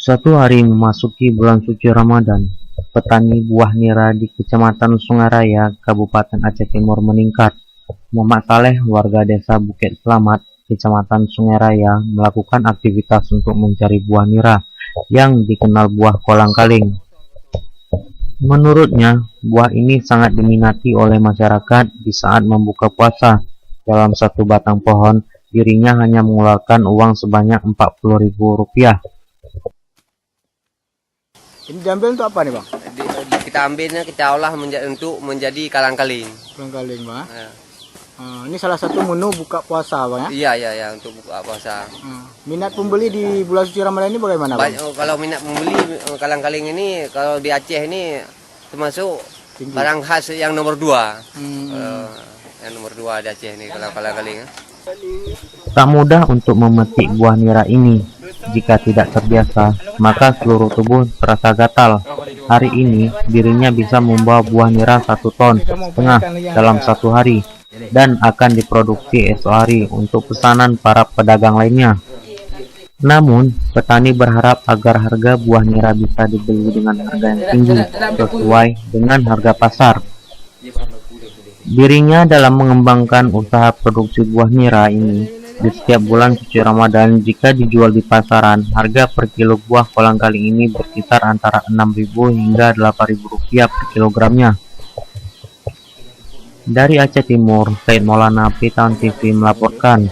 Suatu hari memasuki bulan suci Ramadan, petani buah nira di Kecamatan Sungai Raya, Kabupaten Aceh Timur meningkat. Muhammad Saleh, warga desa Bukit Selamat, Kecamatan Sungai Raya, melakukan aktivitas untuk mencari buah nira yang dikenal buah kolang-kaling. Menurutnya, buah ini sangat diminati oleh masyarakat di saat membuka puasa. Dalam satu batang pohon, dirinya hanya mengeluarkan uang sebanyak Rp40.000. Ini diambil untuk apa nih, Bang? Kita ambilnya, kita olah untuk menjadi kalang-kaling. Kolang-kaling, Bang. Ya. Ini salah satu menu buka puasa, Bang, ya? Iya, untuk buka puasa. Minat pembeli di bulan suci Ramadan ini bagaimana, Bang? Kalau minat membeli kalang-kaling ini, kalau di Aceh ini termasuk Tinggi. barang khas yang nomor 2. Yang nomor 2 di Aceh ini, kalau kalang-kaling. Tak mudah untuk memetik buah nira ini. Jika tidak terbiasa, maka seluruh tubuh terasa gatal. Hari ini, dirinya bisa membawa buah nira 1,5 ton dalam satu hari, dan akan diproduksi esok hari untuk pesanan para pedagang lainnya. Namun, petani berharap agar harga buah nira bisa dibeli dengan harga yang tinggi, sesuai dengan harga pasar. Dirinya dalam mengembangkan usaha produksi buah nira ini, di setiap bulan suci Ramadan, jika dijual di pasaran, harga per kilo buah kolang-kaling ini berkisar antara Rp6.000 hingga Rp8.000 per kilogramnya. Dari Aceh Timur, Said Maulana, Piton TV melaporkan.